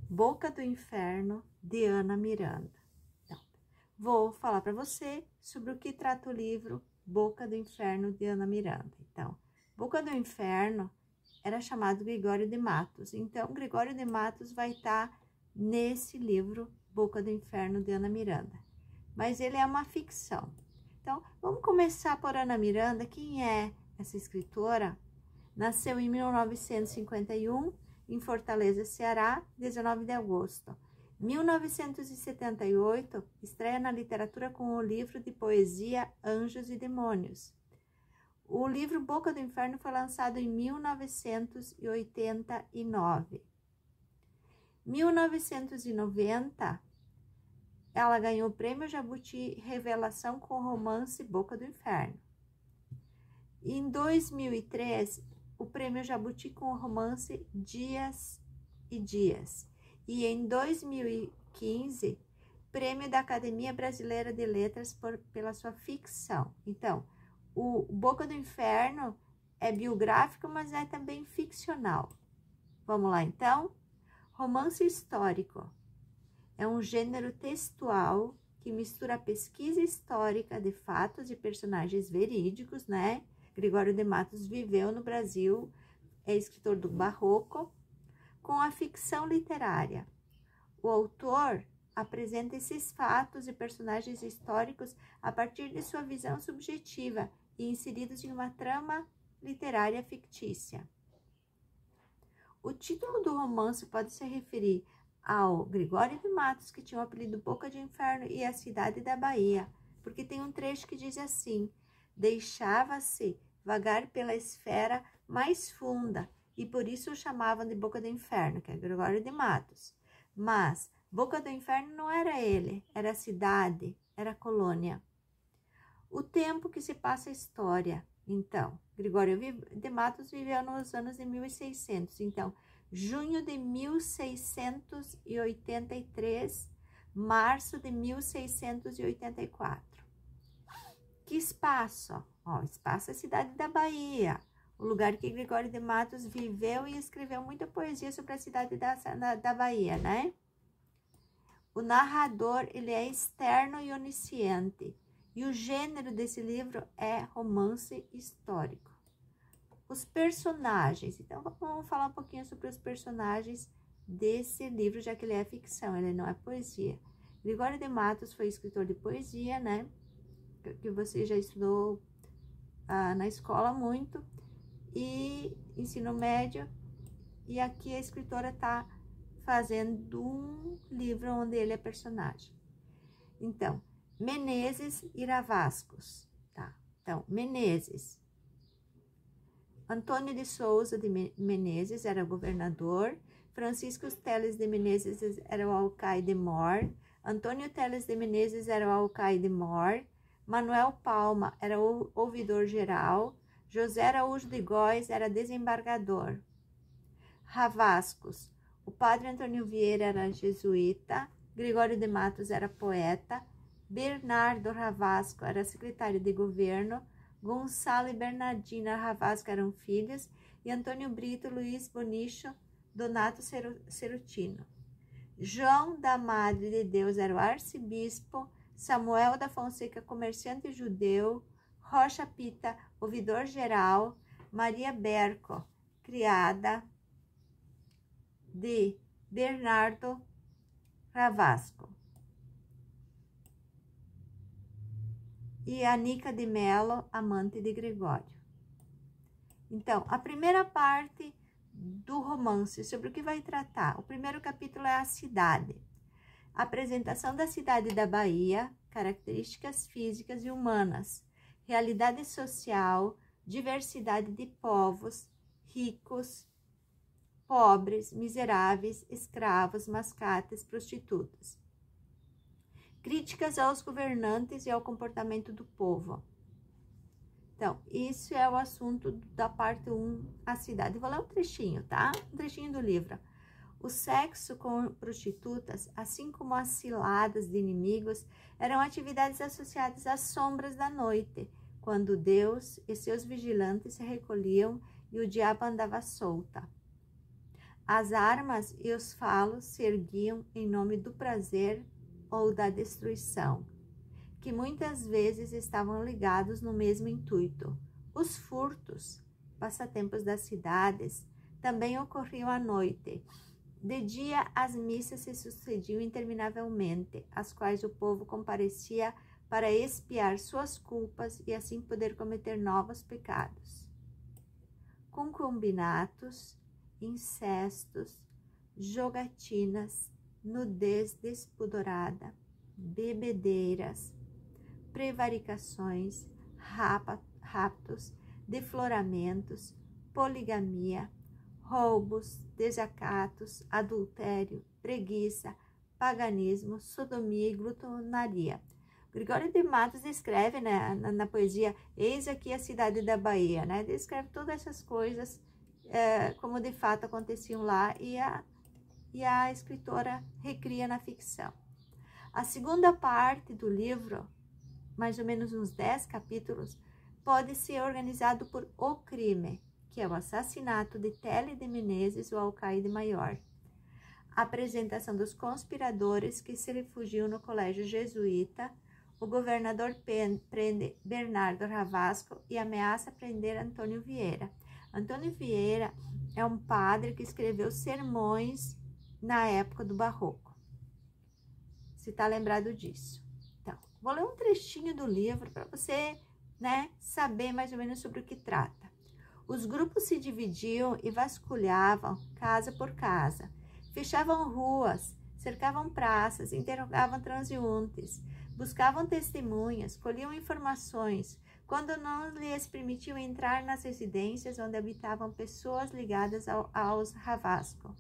Boca do Inferno, de Ana Miranda. Então, vou falar para você sobre o que trata o livro Boca do Inferno, de Ana Miranda. Então, Boca do Inferno era chamado Gregório de Matos. Então, Gregório de Matos vai estar nesse livro Boca do Inferno, de Ana Miranda. Mas ele é uma ficção. Então, vamos começar por Ana Miranda. Quem é essa escritora? Nasceu em 1951, em Fortaleza, Ceará, 19 de agosto. 1978, estreia na literatura com o livro de poesia Anjos e Demônios. O livro Boca do Inferno foi lançado em 1989. 1990, ela ganhou o Prêmio Jabuti Revelação com o romance Boca do Inferno. Em 2003, o Prêmio Jabuti com o romance Dias e Dias. E em 2015, Prêmio da Academia Brasileira de Letras pela sua ficção. Então, o Boca do Inferno é biográfico, mas é também ficcional. Vamos lá, então? Romance histórico é um gênero textual que mistura a pesquisa histórica de fatos e personagens verídicos, né? Gregório de Matos viveu no Brasil, é escritor do Barroco, com a ficção literária. O autor apresenta esses fatos e personagens históricos a partir de sua visão subjetiva e inseridos em uma trama literária fictícia. O título do romance pode se referir ao Gregório de Matos, que tinha o apelido Boca de Inferno, e a cidade da Bahia, porque tem um trecho que diz assim: deixava-se vagar pela esfera mais funda, e por isso o chamavam de Boca do Inferno, que é Gregório de Matos. Mas Boca do Inferno não era ele, era a cidade, era a colônia. O tempo que se passa a história. Então, Gregório de Matos viveu nos anos de 1600. Então, junho de 1683, março de 1684. Que espaço? Ó, espaço é a cidade da Bahia, o lugar que Gregório de Matos viveu e escreveu muita poesia sobre a cidade da Bahia, né? O narrador, ele é externo e onisciente. E o gênero desse livro é romance histórico. Os personagens. Então, vamos falar um pouquinho sobre os personagens desse livro, já que ele é ficção, ele não é poesia. Gregório de Matos foi escritor de poesia, né? Que você já estudou na escola muito. E ensino médio. E aqui a escritora está fazendo um livro onde ele é personagem. Então, Menezes e Ravascos, tá? Então, Menezes. Antônio de Souza de Menezes era governador. Francisco Teles de Menezes era o alcaide-mor. Antônio Teles de Menezes era o alcaide-mor. Manuel Palma era o ouvidor-geral. José Araújo de Góes era desembargador. Ravascos. O padre Antônio Vieira era jesuíta. Gregório de Matos era poeta. Bernardo Ravasco era secretário de governo. Gonçalo e Bernardina Ravasco eram filhos. E Antônio Brito, Luiz Bonicho, Donato Cerutino. João da Madre de Deus era o arcebispo. Samuel da Fonseca, comerciante judeu. Rocha Pita, ouvidor-geral. Maria Berco, criada de Bernardo Ravasco. E Anica de Mello, amante de Gregório. Então, a primeira parte do romance, sobre o que vai tratar? O primeiro capítulo é a cidade. A apresentação da cidade da Bahia, características físicas e humanas, realidade social, diversidade de povos, ricos, pobres, miseráveis, escravos, mascates, prostitutas. Críticas aos governantes e ao comportamento do povo. Então, isso é o assunto da parte 1, a cidade. Vou ler um trechinho, tá? Um trechinho do livro. O sexo com prostitutas, assim como as ciladas de inimigos, eram atividades associadas às sombras da noite, quando Deus e seus vigilantes se recolhiam e o diabo andava solta. As armas e os falos se erguiam em nome do prazer ou da destruição, que muitas vezes estavam ligados no mesmo intuito. Os furtos, passatempos das cidades, também ocorriam à noite. De dia, as missas se sucediam interminavelmente, às quais o povo comparecia para expiar suas culpas e assim poder cometer novos pecados. Concubinatos, incestos, jogatinas, nudez despudorada, bebedeiras, prevaricações, raptos, defloramentos, poligamia, roubos, desacatos, adultério, preguiça, paganismo, sodomia e glutonaria. Gregório de Matos descreve, né, na poesia Eis aqui a cidade da Bahia, né, descreve todas essas coisas como de fato aconteciam lá e a escritora recria na ficção. A segunda parte do livro, mais ou menos uns 10 capítulos, pode ser organizado por O Crime, que é o assassinato de Tele de Menezes, o alcaide maior. A apresentação dos conspiradores que se refugiam no colégio jesuíta, o governador prende Bernardo Ravasco e ameaça prender Antônio Vieira. Antônio Vieira é um padre que escreveu sermões na época do Barroco. Se está lembrado disso. Então, vou ler um trechinho do livro para você, né, saber mais ou menos sobre o que trata. Os grupos se dividiam e vasculhavam casa por casa. Fechavam ruas, cercavam praças, interrogavam transeuntes, buscavam testemunhas, colhiam informações, quando não lhes permitiam entrar nas residências onde habitavam pessoas ligadas aos Ravasco.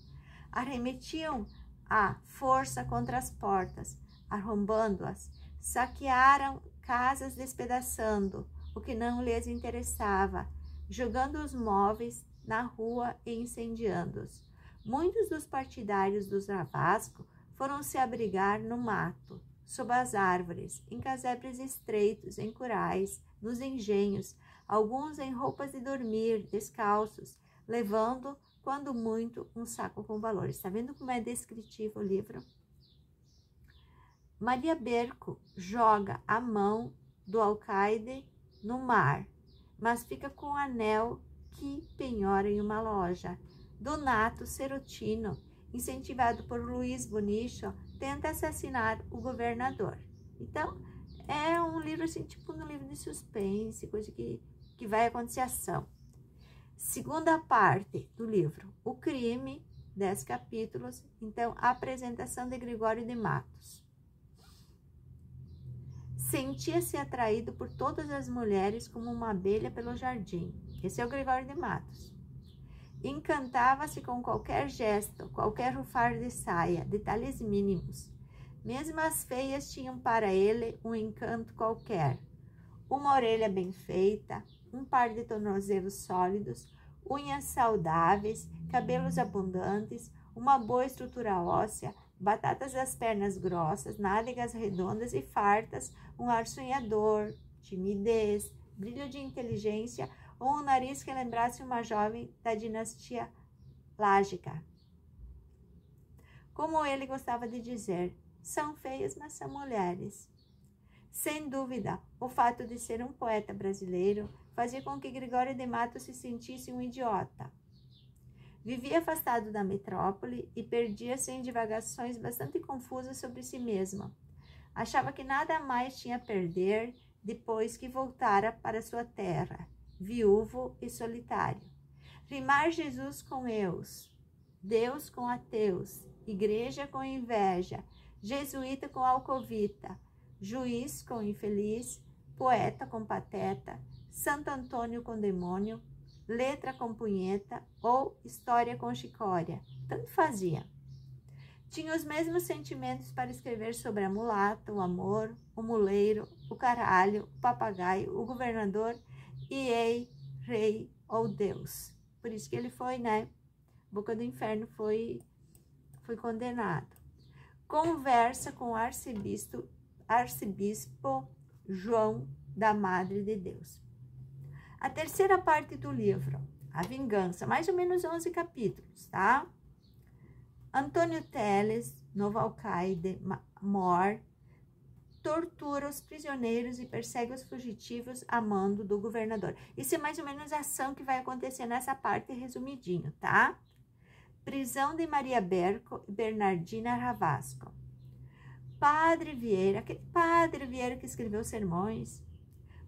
Arremetiam à força contra as portas, arrombando-as, saquearam casas despedaçando o que não lhes interessava, jogando os móveis na rua e incendiando-os. Muitos dos partidários dos Ravasco foram se abrigar no mato, sob as árvores, em casebres estreitos, em curais, nos engenhos, alguns em roupas de dormir, descalços, levando, quando muito, um saco com valores. Está vendo como é descritivo o livro? Maria Berco joga a mão do alcaide no mar, mas fica com o anel que penhora em uma loja. Donato Serotino, incentivado por Luiz Bonicho, tenta assassinar o governador. Então, é um livro assim, tipo um livro de suspense, coisa que vai acontecer ação. Segunda parte do livro, O Crime, 10 capítulos. Então, a apresentação de Gregório de Matos. Sentia-se atraído por todas as mulheres como uma abelha pelo jardim. Esse é o Gregório de Matos. Encantava-se com qualquer gesto, qualquer rufar de saia, detalhes mínimos. Mesmo as feias tinham para ele um encanto qualquer. Uma orelha bem feita, um par de tornozelos sólidos, unhas saudáveis, cabelos abundantes, uma boa estrutura óssea, batatas das pernas grossas, nádegas redondas e fartas, um ar sonhador, timidez, brilho de inteligência ou um nariz que lembrasse uma jovem da dinastia Lágica. Como ele gostava de dizer, são feias, mas são mulheres. Sem dúvida, o fato de ser um poeta brasileiro fazia com que Gregório de Matos se sentisse um idiota. Vivia afastado da metrópole e perdia-se em divagações bastante confusas sobre si mesmo. Achava que nada mais tinha a perder depois que voltara para sua terra, viúvo e solitário. Rimar Jesus com eus, Deus com ateus, igreja com inveja, jesuíta com alcovita, juiz com infeliz, poeta com pateta, Santo Antônio com demônio, letra com punheta ou história com chicória, tanto fazia. Tinha os mesmos sentimentos para escrever sobre a mulata, o amor, o muleiro, o caralho, o papagaio, o governador e ei, rei ou Deus. Por isso que ele foi, né? Boca do Inferno foi condenado. Conversa com o arcebispo João da Madre de Deus. A terceira parte do livro, A Vingança, mais ou menos 11 capítulos, tá? Antônio Teles, novo alcaide mor, tortura os prisioneiros e persegue os fugitivos a mando do governador. Isso é mais ou menos a ação que vai acontecer nessa parte resumidinho, tá? Prisão de Maria Berco e Bernardina Ravasco. Padre Vieira, aquele Padre Vieira que escreveu sermões,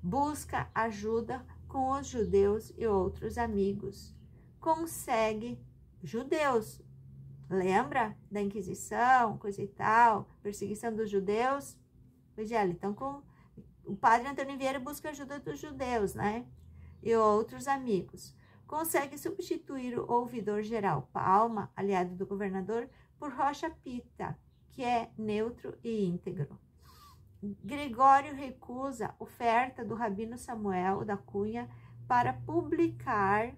busca ajuda com os judeus e outros amigos. Consegue judeus. Lembra da Inquisição, coisa e tal, perseguição dos judeus? Pois é, então o Padre Antônio Vieira busca ajuda dos judeus, né? E outros amigos. Consegue substituir o ouvidor-geral Palma, aliado do governador, por Rocha Pita, que é neutro e íntegro. Gregório recusa oferta do Rabino Samuel da Cunha para publicar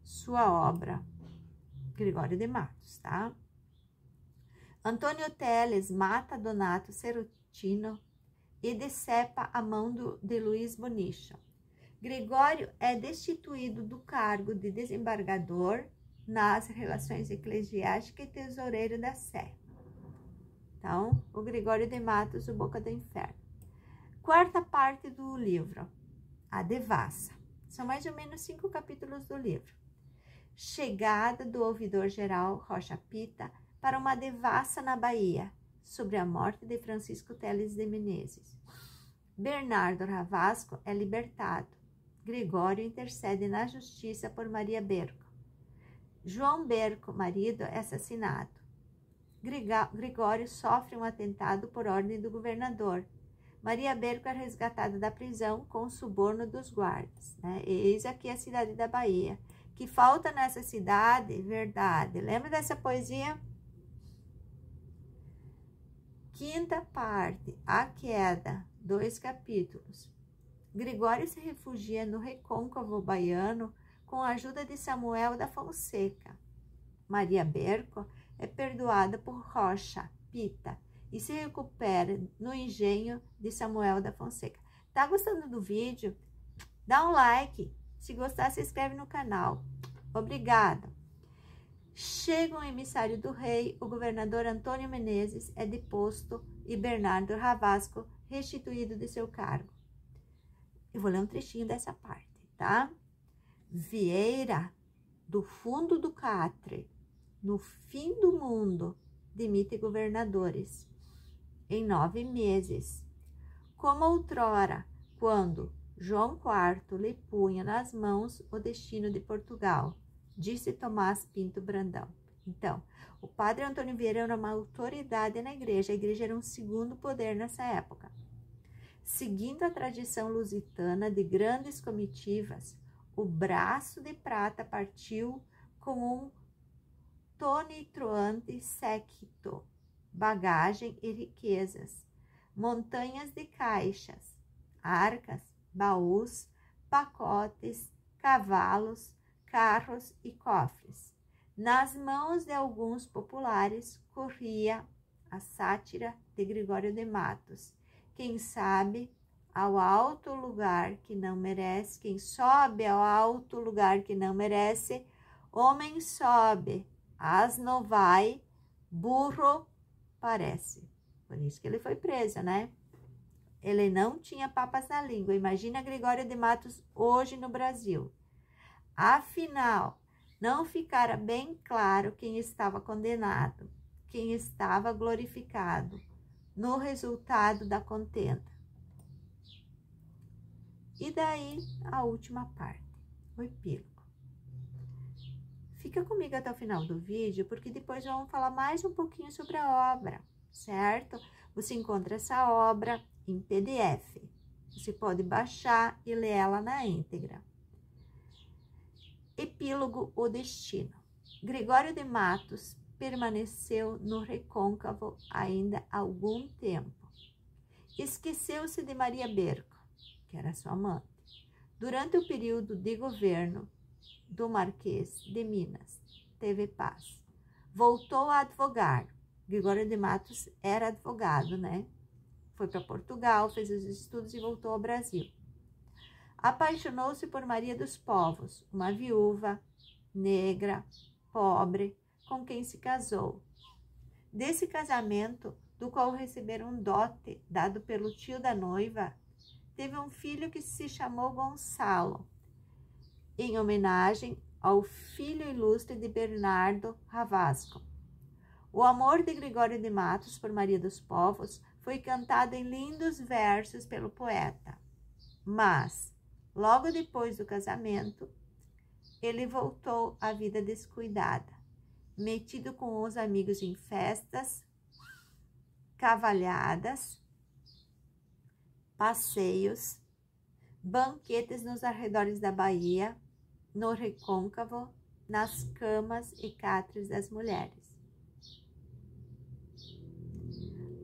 sua obra. Gregório de Matos, tá? Antônio Teles mata Donato Serotino e decepa a mão de Luiz Bonicho. Gregório é destituído do cargo de desembargador nas relações eclesiásticas e tesoureiro da Sé. Então, o Gregório de Matos, o Boca do Inferno. Quarta parte do livro, a Devassa. São mais ou menos 5 capítulos do livro. Chegada do ouvidor-geral Rocha Pita para uma devassa na Bahia, sobre a morte de Francisco Teles de Menezes. Bernardo Ravasco é libertado. Gregório intercede na justiça por Maria Berco. João Berco, marido, é assassinado. Gregório sofre um atentado por ordem do governador. Maria Berco é resgatada da prisão com o suborno dos guardas. Né? Eis aqui a cidade da Bahia. Que falta nessa cidade? Verdade. Lembra dessa poesia? Quinta parte, a queda, 2 capítulos. Gregório se refugia no recôncavo baiano com a ajuda de Samuel da Fonseca. Maria Berco é perdoada por Rocha Pita e se recupera no engenho de Samuel da Fonseca. Tá gostando do vídeo? Dá um like. Se gostar, se inscreve no canal. Obrigada. Chega um emissário do rei, o governador Antônio Menezes é deposto e Bernardo Ravasco restituído de seu cargo. Eu vou ler um trechinho dessa parte, tá? Vieira, do fundo do catre, no fim do mundo, demite governadores em 9 meses. Como outrora, quando João IV lhe punha nas mãos o destino de Portugal, disse Tomás Pinto Brandão. Então, o padre Antônio Vieira era uma autoridade na igreja. A igreja era um segundo poder nessa época. Seguindo a tradição lusitana de grandes comitivas, o braço de prata partiu com um tonitruante séquito, bagagem e riquezas, montanhas de caixas, arcas, baús, pacotes, cavalos, carros e cofres. Nas mãos de alguns populares corria a sátira de Gregório de Matos. Quem sabe ao alto lugar que não merece, quem sobe ao alto lugar que não merece, homem sobe, asno vai, burro parece. Por isso que ele foi preso, né? Ele não tinha papas na língua. Imagina Gregório de Matos hoje no Brasil. Afinal, não ficara bem claro quem estava condenado, quem estava glorificado no resultado da contenda. E daí a última parte, o epílogo. Fica comigo até o final do vídeo, porque depois vamos falar mais um pouquinho sobre a obra, certo? Você encontra essa obra em PDF. Você pode baixar e ler ela na íntegra. Epílogo, o destino. Gregório de Matos permaneceu no recôncavo ainda algum tempo. Esqueceu-se de Maria Berco, que era sua amante. Durante o período de governo do Marquês de Minas, teve paz. Voltou a advogar. Gregório de Matos era advogado, né? Foi para Portugal, fez os estudos e voltou ao Brasil. Apaixonou-se por Maria dos Povos, uma viúva, negra, pobre, com quem se casou. Desse casamento, do qual receberam um dote dado pelo tio da noiva, teve um filho que se chamou Gonçalo, em homenagem ao filho ilustre de Bernardo Ravasco. O amor de Gregório de Matos por Maria dos Povos foi cantado em lindos versos pelo poeta. Mas, logo depois do casamento, ele voltou à vida descuidada, metido com os amigos em festas, cavalhadas, passeios, banquetes nos arredores da Bahia, no recôncavo, nas camas e catres das mulheres.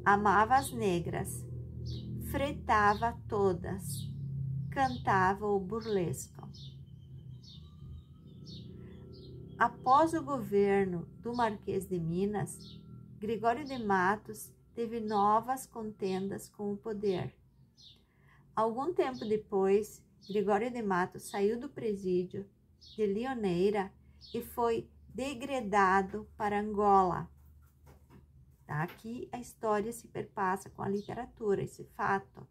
Amava as negras, fretava todas, cantava o burlesco. Após o governo do Marquês de Minas, Gregório de Matos teve novas contendas com o poder. Algum tempo depois, Gregório de Matos saiu do presídio de Lioneira e foi degredado para Angola. Aqui a história se perpassa com a literatura, esse fato.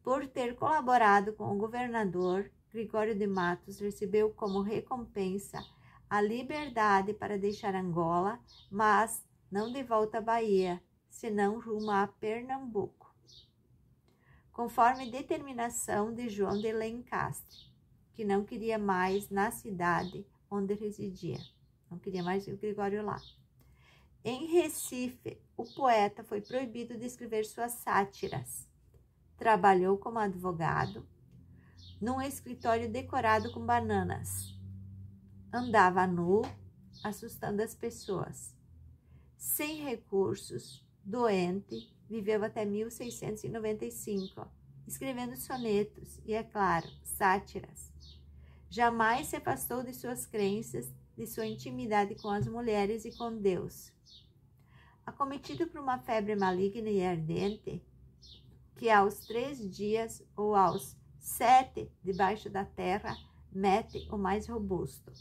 Por ter colaborado com o governador, Gregório de Matos recebeu como recompensa a liberdade para deixar Angola, mas não de volta à Bahia, senão rumo a Pernambuco, conforme determinação de João de Lencastre, que não queria mais na cidade onde residia. Não queria mais o Gregório lá. Em Recife, o poeta foi proibido de escrever suas sátiras. Trabalhou como advogado num escritório decorado com bananas. Andava nu, assustando as pessoas. Sem recursos, doente, viveu até 1695, escrevendo sonetos e, é claro, sátiras. Jamais se afastou de suas crenças, de sua intimidade com as mulheres e com Deus. Acometido por uma febre maligna e ardente, que aos 3 dias ou aos 7 debaixo da terra mete o mais robusto.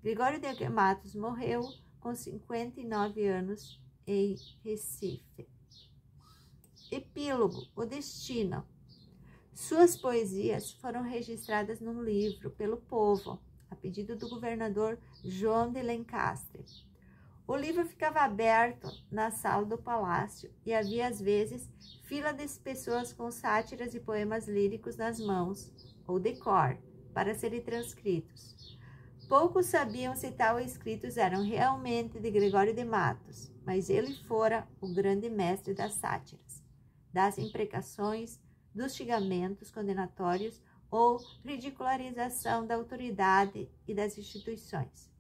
Gregório de Matos morreu com 59 anos em Recife. Epílogo, o destino. Suas poesias foram registradas num livro pelo povo, a pedido do governador João de Lencastre. O livro ficava aberto na sala do palácio e havia, às vezes, fila de pessoas com sátiras e poemas líricos nas mãos, ou de cor, para serem transcritos. Poucos sabiam se tais escritos eram realmente de Gregório de Matos, mas ele fora o grande mestre das sátiras, das imprecações, dos xingamentos condenatórios ou ridicularização da autoridade e das instituições.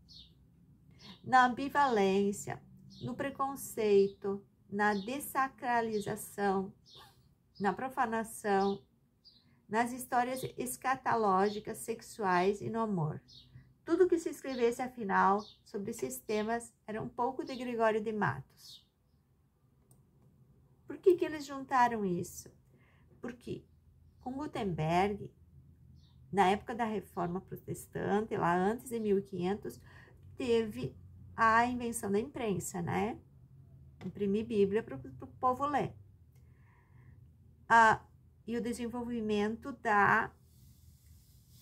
Na ambivalência, no preconceito, na dessacralização, na profanação, nas histórias escatológicas sexuais e no amor. Tudo que se escrevesse, afinal, sobre esses temas era um pouco de Gregório de Matos. Por que eles juntaram isso? Porque com Gutenberg, na época da Reforma Protestante, lá antes de 1500, teve a invenção da imprensa, né? Imprimir Bíblia para o povo ler. E o desenvolvimento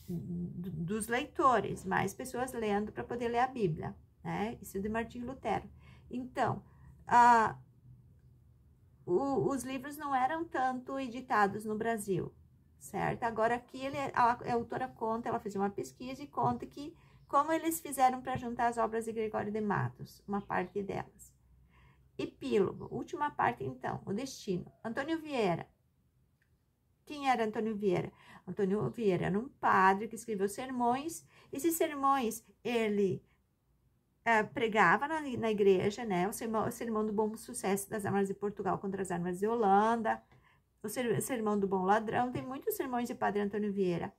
dos leitores, mais pessoas lendo para poder ler a Bíblia, né? Isso é de Martinho Lutero. Então, os livros não eram tanto editados no Brasil, certo? Agora aqui a autora conta, ela fez uma pesquisa e conta que como eles fizeram para juntar as obras de Gregório de Matos, uma parte delas. Epílogo, última parte então, o destino. Antônio Vieira. Quem era Antônio Vieira? Antônio Vieira era um padre que escreveu sermões. Esses sermões ele pregava na igreja, né? O sermão do bom sucesso das armas de Portugal contra as armas de Holanda, o sermão do bom ladrão. Tem muitos sermões de Padre Antônio Vieira.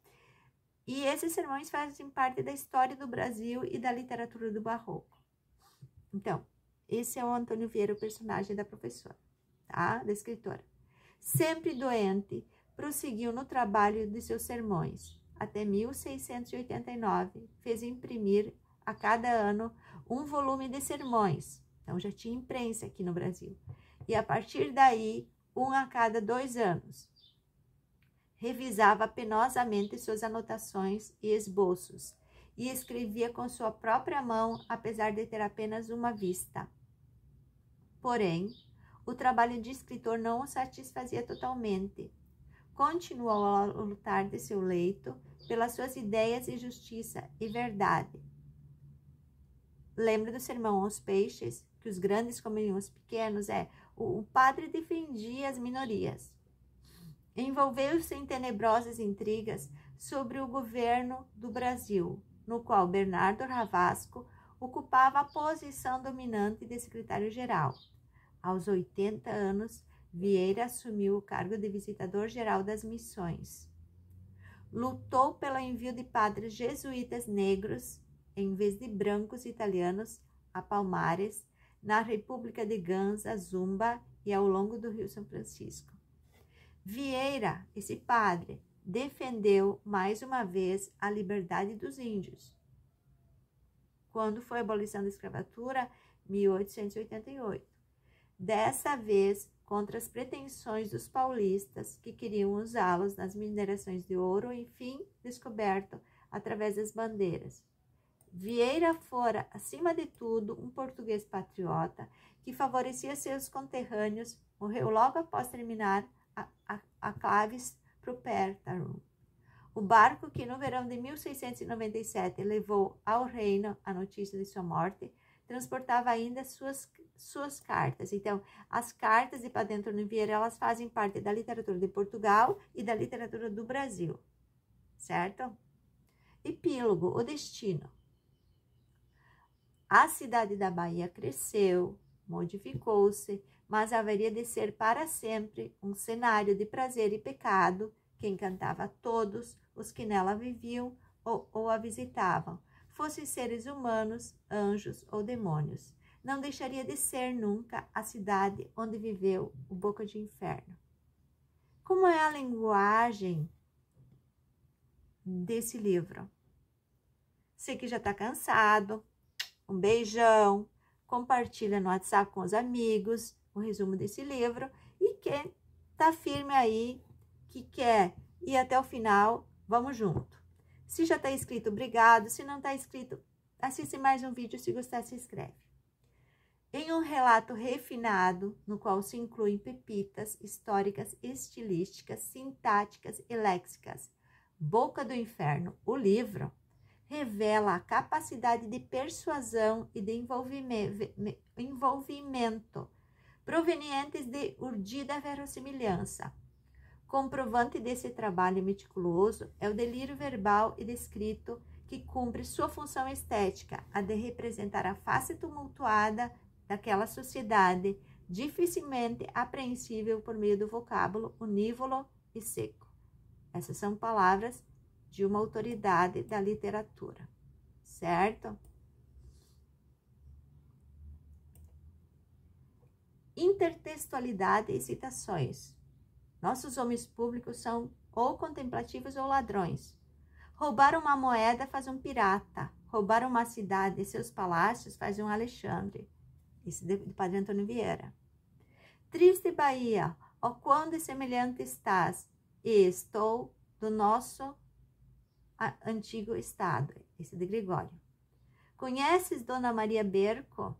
E esses sermões fazem parte da história do Brasil e da literatura do Barroco. Então, esse é o Antônio Vieira, o personagem da professora, tá? Da escritora. Sempre doente, prosseguiu no trabalho de seus sermões. Até 1689, fez imprimir a cada ano um volume de sermões. Então, já tinha imprensa aqui no Brasil. E a partir daí, um a cada 2 anos. Revisava penosamente suas anotações e esboços e escrevia com sua própria mão, apesar de ter apenas uma vista. Porém, o trabalho de escritor não o satisfazia totalmente. Continuou a lutar de seu leito pelas suas ideias de justiça e verdade. Lembra do sermão aos peixes? Que os grandes comiam os pequenos? O padre defendia as minorias. Envolveu-se em tenebrosas intrigas sobre o governo do Brasil, no qual Bernardo Ravasco ocupava a posição dominante de secretário-geral. Aos 80 anos, Vieira assumiu o cargo de visitador-geral das missões. Lutou pelo envio de padres jesuítas negros, em vez de brancos italianos, a Palmares, na República de Ganza, Zumba e ao longo do Rio São Francisco. Vieira, esse padre, defendeu mais uma vez a liberdade dos índios. Quando foi a abolição da escravatura? 1888. Dessa vez, contra as pretensões dos paulistas que queriam usá-los nas minerações de ouro, enfim, descoberto através das bandeiras. Vieira fora, acima de tudo, um português patriota que favorecia seus conterrâneos. Morreu logo após terminar a Claves Propertarum. O barco que no verão de 1697 levou ao reino a notícia de sua morte, transportava ainda suas cartas. Então, as cartas de Padre Antônio Vieira, elas fazem parte da literatura de Portugal e da literatura do Brasil, certo? Epílogo, o destino. A cidade da Bahia cresceu, modificou-se, mas haveria de ser para sempre um cenário de prazer e pecado que encantava a todos os que nela viviam ou a visitavam, fossem seres humanos, anjos ou demônios. Não deixaria de ser nunca a cidade onde viveu o Boca de Inferno. Como é a linguagem desse livro? Sei que já está cansado. Um beijão. Compartilha no WhatsApp com os amigos o resumo desse livro. E quem está firme aí, que quer ir até o final, vamos junto. Se já está inscrito, obrigado. Se não está inscrito, assiste mais um vídeo. Se gostar, se inscreve. Em um relato refinado, no qual se incluem pepitas históricas, estilísticas, sintáticas e léxicas, Boca do Inferno, o livro, revela a capacidade de persuasão e de envolvimento provenientes de urdida verossimilhança. Comprovante desse trabalho meticuloso é o delírio verbal e descrito que cumpre sua função estética, a de representar a face tumultuada daquela sociedade, dificilmente apreensível por meio do vocábulo unívolo e seco. Essas são palavras de uma autoridade da literatura, certo? Intertextualidade e citações. Nossos homens públicos são ou contemplativos ou ladrões. Roubar uma moeda faz um pirata. Roubar uma cidade e seus palácios faz um Alexandre. Esse de Padre Antônio Vieira. Triste Bahia, ó quando semelhante estás, e estou do nosso antigo estado. Esse de Gregório. Conheces Dona Maria Berco,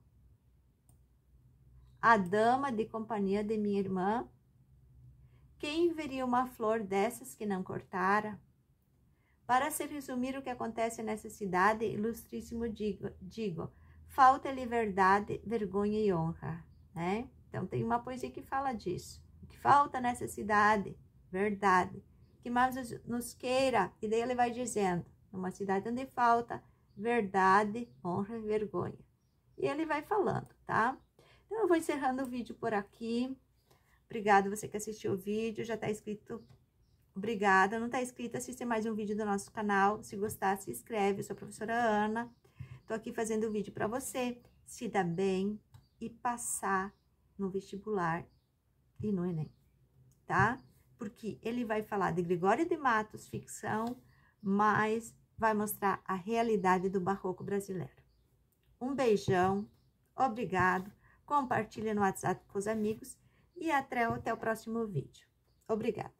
a dama de companhia de minha irmã? Quem veria uma flor dessas que não cortara? Para se resumir o que acontece nessa cidade, ilustríssimo, digo, falta-lhe verdade, vergonha e honra, né? Então, tem uma poesia que fala disso. O que falta nessa cidade? Verdade. Que mais nos queira, e daí ele vai dizendo, numa cidade onde falta verdade, honra e vergonha. E ele vai falando, tá? Então, eu vou encerrando o vídeo por aqui. Obrigada você que assistiu o vídeo, já está inscrito. Obrigada. Não está inscrito, assiste mais um vídeo do nosso canal. Se gostar, se inscreve. Eu sou a professora Ana. Estou aqui fazendo o vídeo para você se dar bem e passar no vestibular e no Enem, tá? Porque ele vai falar de Gregório de Matos, ficção, mas vai mostrar a realidade do barroco brasileiro. Um beijão, obrigado, compartilha no WhatsApp com os amigos e até o próximo vídeo. Obrigada.